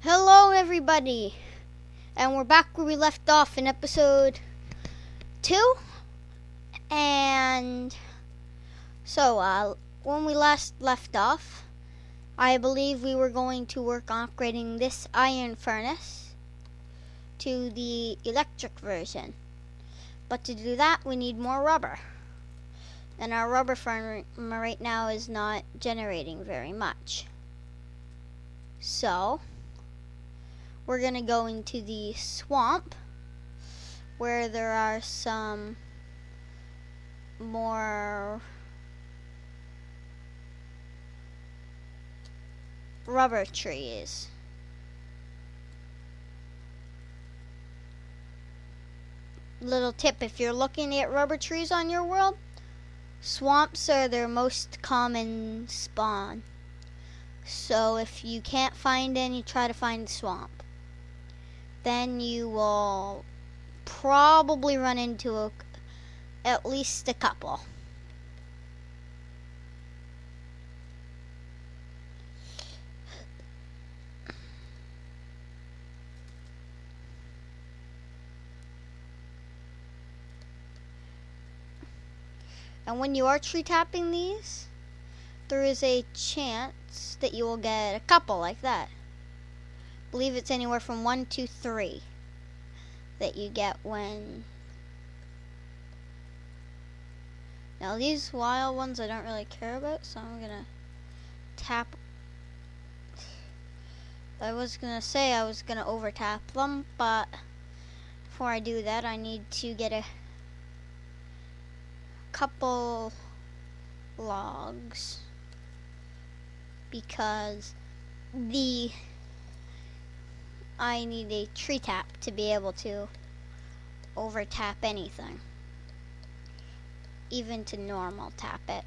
Hello everybody, and we're back where we left off in episode 2. And so when we last left off, I believe we were going to work on upgrading this iron furnace to the electric version. But to do that, we need more rubber, and our rubber farm right now is not generating very much. So we're gonna go into the swamp where there are some more rubber trees. Little tip, if you're looking at rubber trees on your world, swamps are their most common spawn. So if you can't find any, try to find the swamp. Then you will probably run into at least a couple. And when you are tree tapping these, there is a chance that you will get a couple like that. I believe it's anywhere from 1 to 3 that you get when. Now these wild ones I don't really care about, so I'm gonna tap. I was gonna say I was gonna over tap them, but before I do that I need to get a couple logs because I need a tree tap to be able to over tap anything, even to normal tap it.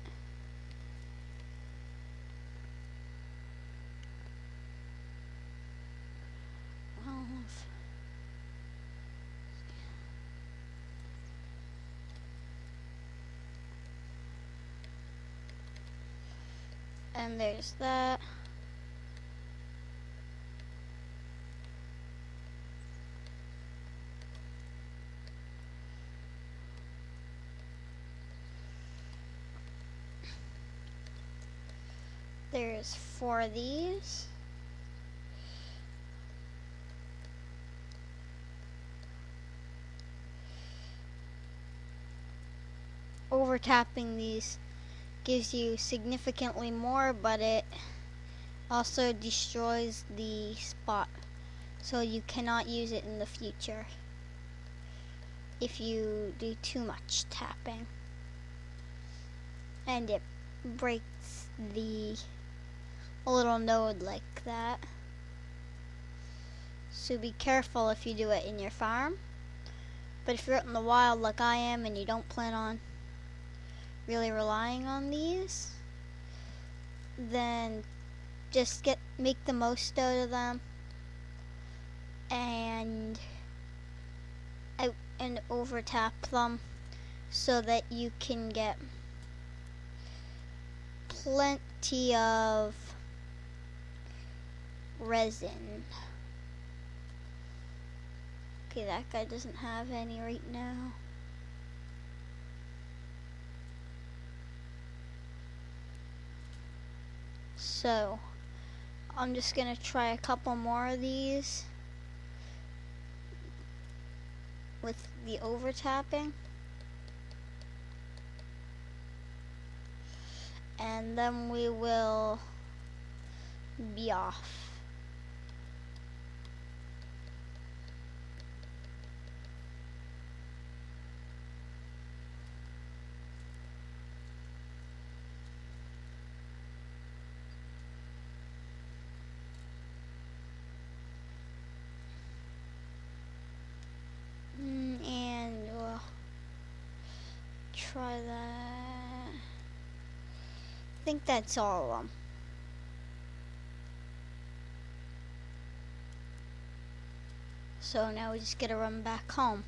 And there's that. There's 4 of these. Over tapping these gives you significantly more, but it also destroys the spot, so you cannot use it in the future if you do too much tapping, and it breaks the little node like that. So be careful if you do it in your farm. But if you're out in the wild like I am and you don't plan on really relying on these, then just make the most out of them and over tap them so that you can get plenty of resin. Okay, that guy doesn't have any right now. So I'm just gonna try a couple more of these with the over tapping, and then we will be off. And we'll try that. I think that's all of them. So now we just gotta run back home,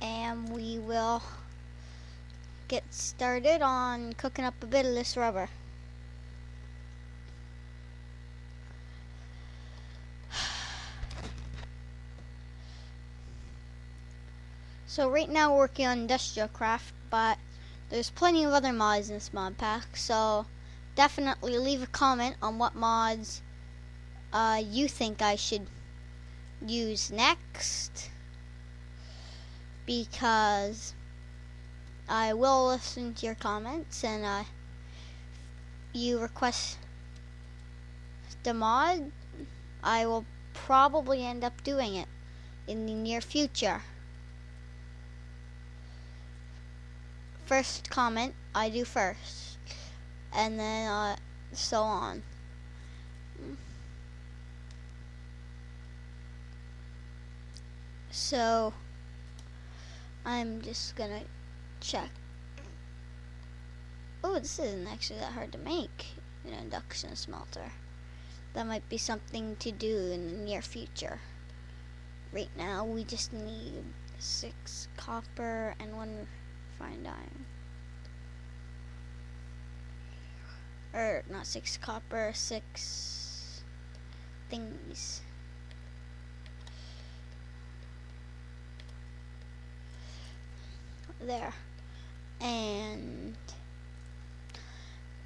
and we will get started on cooking up a bit of this rubber. So right now we're working on Industrial Craft, but there's plenty of other mods in this mod pack, so definitely leave a comment on what mods you think I should use next, because I will listen to your comments, and you request the mod, I will probably end up doing it in the near future. First comment I do first, and then so on. So I'm just gonna check. Oh, this isn't actually that hard to make, an induction smelter. That might be something to do in the near future. Right now we just need 6 copper and 1 refined iron. Or not 6 copper, 6 thingies. There. And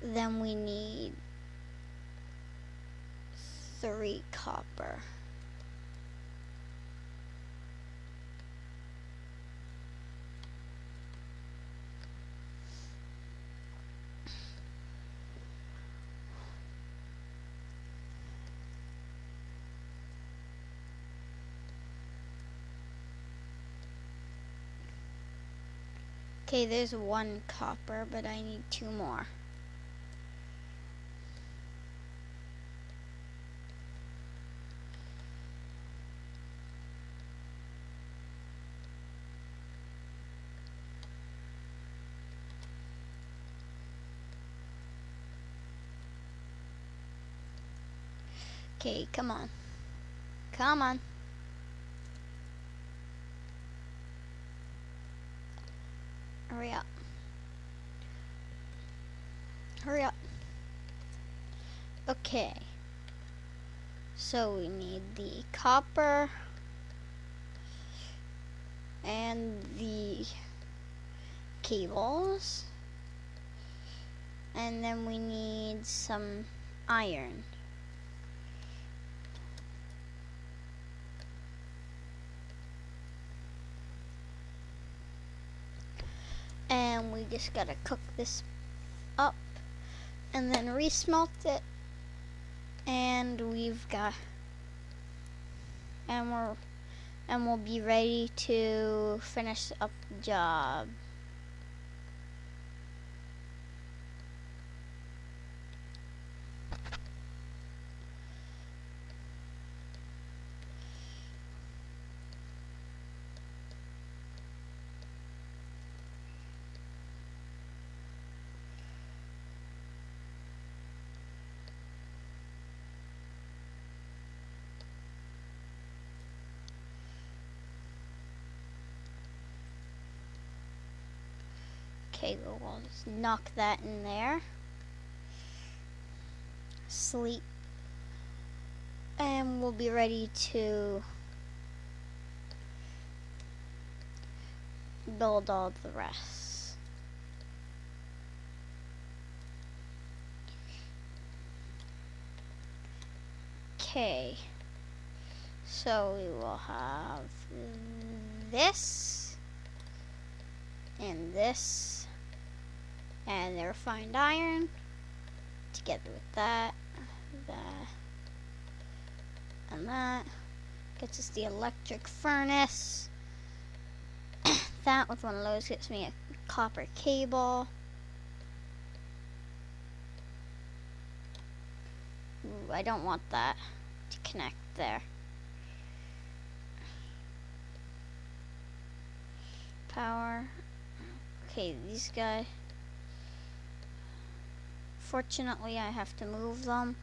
then we need 3 copper. Okay, there's 1 copper, but I need 2 more. Okay, come on. Come on. Hurry up. Hurry up. Okay. So we need the copper and the cables. And then we need some iron. And we just gotta cook this up and then resmelt it, and we'll be ready to finish up the job. Okay, we'll just knock that in there. Sleep. And we'll be ready to build all the rest. Okay. So we will have this and this and the refined iron together with that, and that gets us the electric furnace. That with one of those gets me a copper cable. Ooh, I don't want that to connect there. Power. Okay, these guys. Fortunately, I have to move them.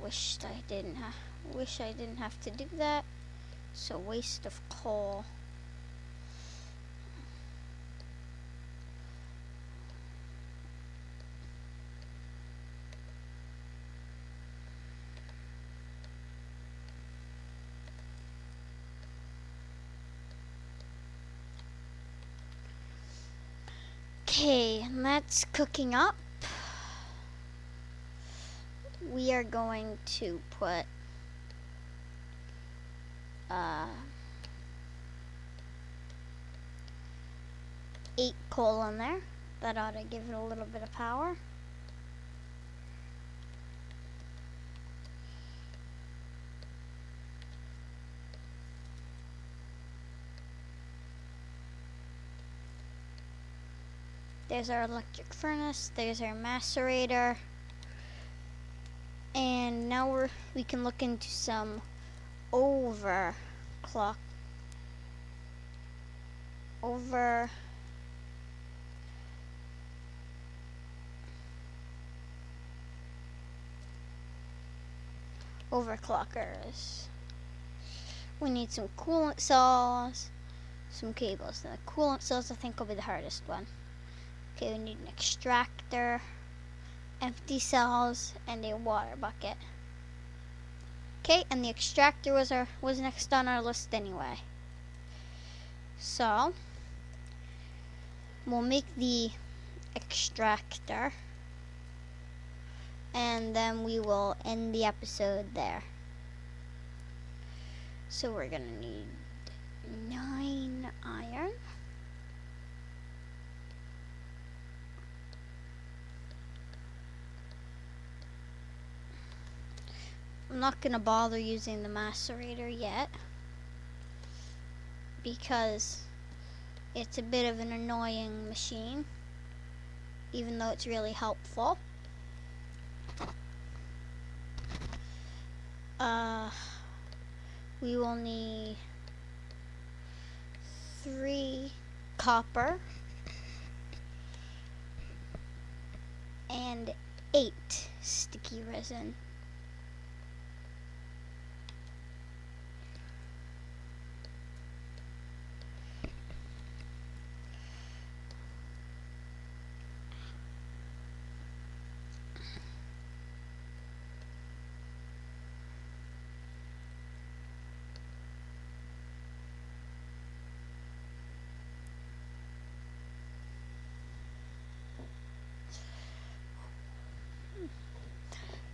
Wish I didn't have to do that. It's a waste of coal. Okay, and that's cooking up. We are going to put 8 coal in there. That ought to give it a little bit of power. There's our electric furnace, there's our macerator. And now we can look into some overclock. Overclockers. We need some coolant cells, some cables. The coolant cells I think will be the hardest one. Okay, we need an extractor, empty cells, and a water bucket. Okay, and the extractor was next on our list anyway. So we'll make the extractor, and then we will end the episode there. So we're gonna need 9 iron. I'm not gonna bother using the macerator yet because it's a bit of an annoying machine, even though it's really helpful. We will need 3 copper and 8 sticky resin.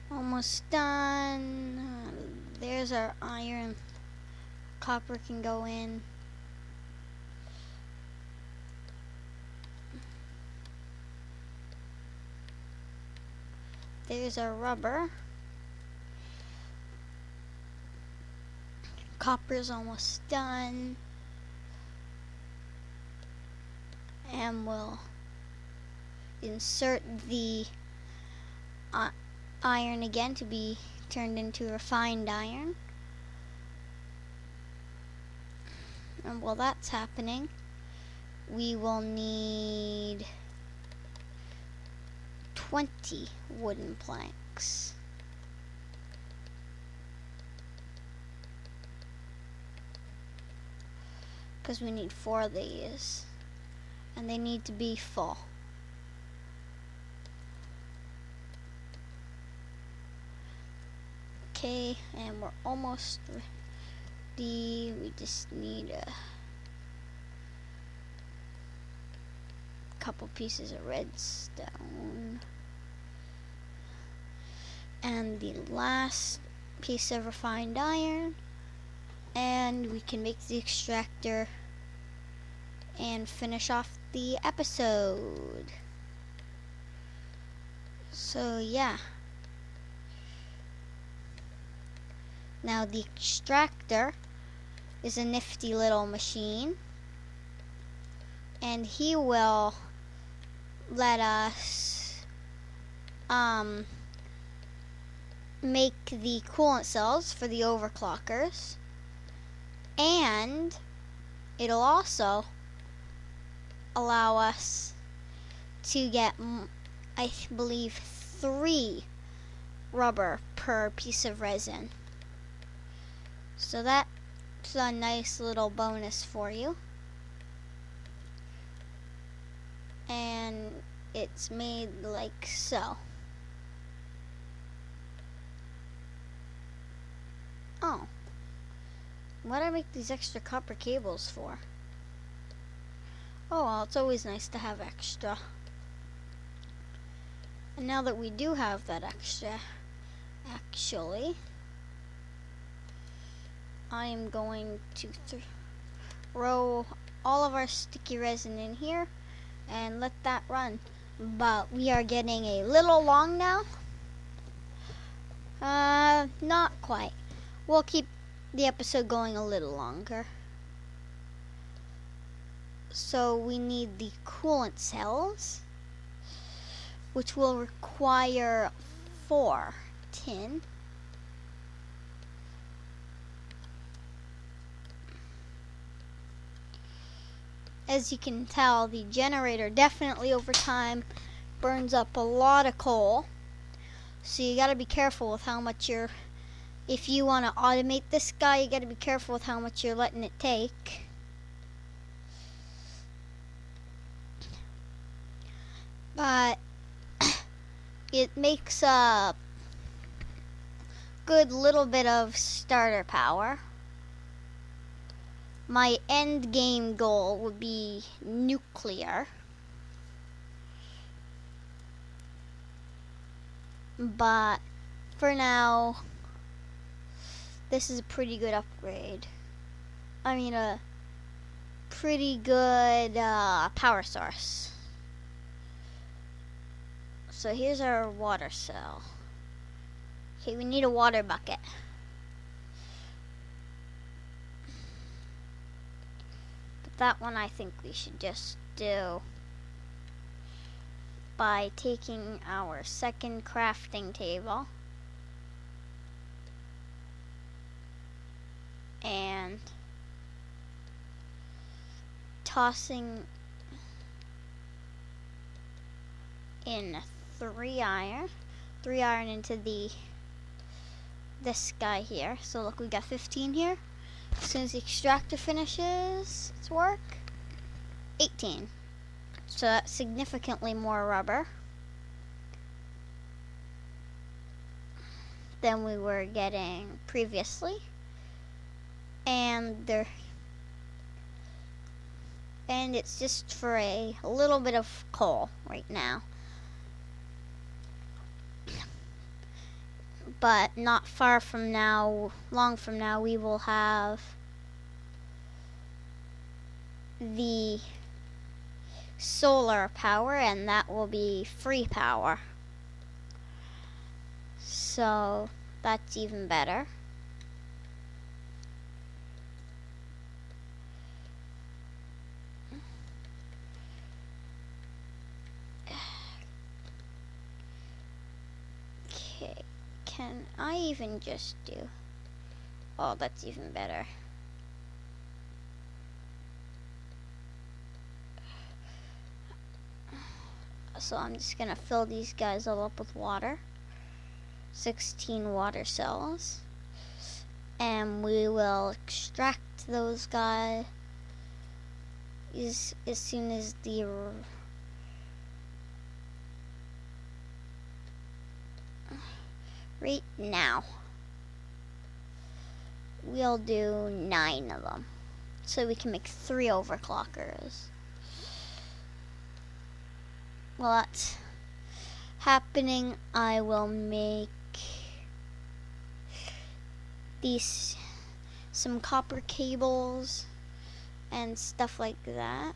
Almost done. There's our iron. Copper can go in. There's our rubber. Copper's almost done. And we'll insert the iron again to be turned into refined iron. And while that's happening, we will need 20 wooden planks. Because we need 4 of these. And they need to be full. Okay, and we're almost ready. We just need a couple pieces of redstone. And the last piece of refined iron. And we can make the extractor and finish off the episode. So yeah. Now the extractor is a nifty little machine, and he will let us make the coolant cells for the overclockers, and it'll also allow us to get, I believe, 3 rubber per piece of resin. So that's a nice little bonus for you. And it's made like so. Oh. What do I make these extra copper cables for? Oh, well, it's always nice to have extra. And now that we do have that extra, actually, I am going to throw all of our sticky resin in here and let that run. But we are getting a little long now. Not quite. We'll keep the episode going a little longer. So we need the coolant cells, which will require 4 tin. As you can tell, the generator definitely over time burns up a lot of coal. So you gotta be careful with how much if you wanna automate this guy, you gotta be careful with how much you're letting it take. But it makes a good little bit of starter power. My end game goal would be nuclear. But for now, this is a pretty good upgrade. I mean, a pretty good power source. So here's our water cell. Okay, we need a water bucket. But that one I think we should just do by taking our second crafting table and tossing in 3 iron into this guy here. So look, we got 15 here. As soon as the extractor finishes its work, 18. So that's significantly more rubber than we were getting previously. And it's just for a little bit of coal right now. But not far from now, long from now, we will have the solar power, and that will be free power. So that's even better. Okay, can I even just do... Oh, that's even better. So I'm just gonna fill these guys all up with water. 16 water cells. And we will extract those guys as soon as right now. We'll do 9 of them, so we can make 3 overclockers. While that's happening, I will make some copper cables and stuff like that.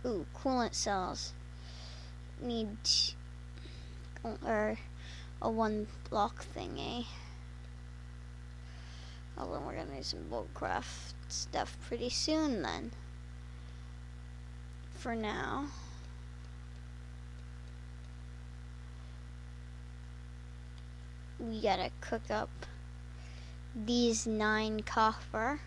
Ooh, coolant cells need a 1 block thingy. Although we're gonna need some Bullcraft stuff pretty soon then. For now, we gotta cook up these 9 copper.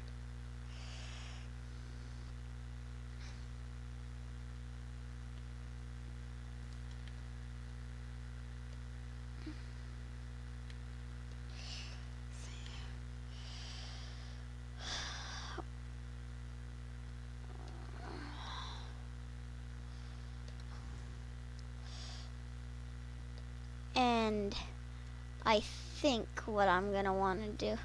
And I think what I'm gonna want to do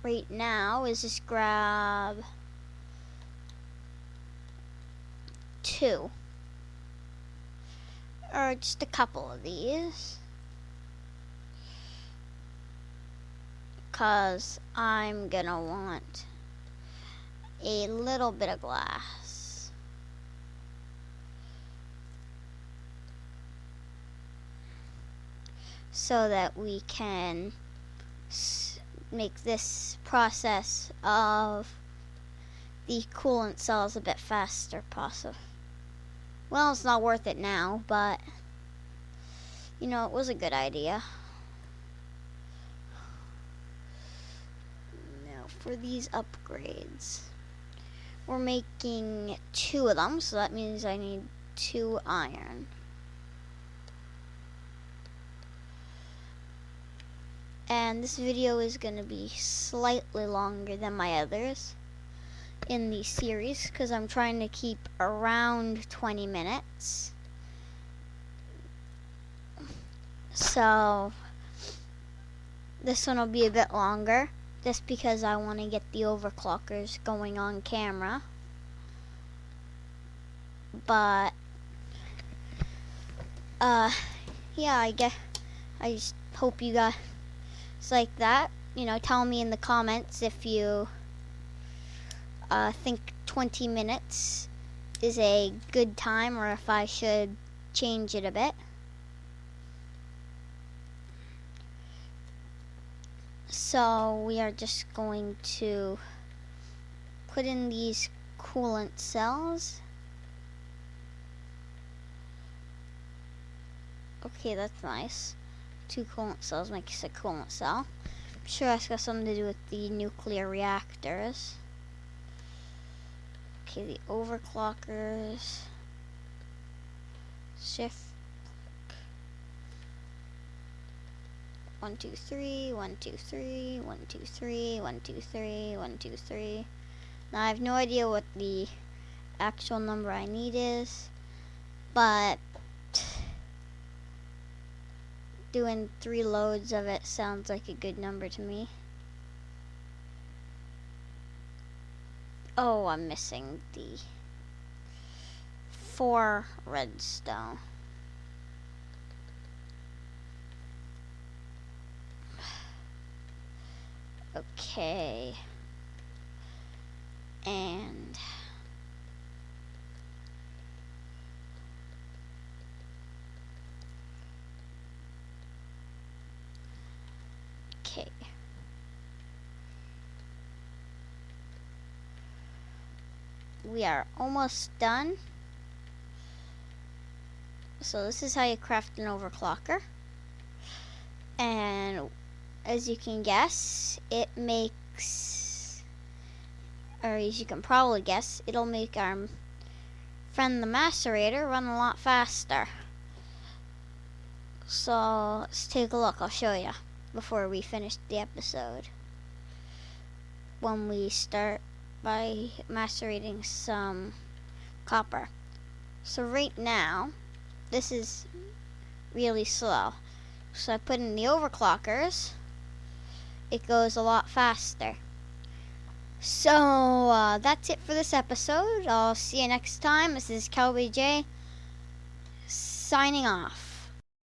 right now is just grab 2. Or just a couple of these. Because I'm gonna want a little bit of glass. So that we can make this process of the coolant cells a bit faster possible. Well, it's not worth it now, but you know, it was a good idea. Now for these upgrades, we're making 2 of them, so that means I need 2 iron. And this video is going to be slightly longer than my others in the series because I'm trying to keep around 20 minutes. So this one will be a bit longer just because I want to get the overclockers going on camera. But yeah, I just hope you guys like that. You know, tell me in the comments if you think 20 minutes is a good time or if I should change it a bit. So we are just going to put in these coolant cells. Okay, that's nice. 2 coolant cells makes a coolant cell. I'm sure that's got something to do with the nuclear reactors. Okay, the overclockers. Shift. 1, 2, 3, 1, 2, 3, 1, 2, 3, 1, 2, 3, 1, 2, 3. Now I have no idea what the actual number I need is, but doing 3 loads of it sounds like a good number to me. Oh, I'm missing the 4 redstone. Okay. And okay. We are almost done. So this is how you craft an overclocker. And as you can guess, it makes, or as you can probably guess, it'll make our friend the macerator run a lot faster. So let's take a look. I'll show you before we finish the episode. When we start by macerating some copper. So right now, this is really slow. So I put in the overclockers. It goes a lot faster. So that's it for this episode. I'll see you next time. This is Cowboy J signing off.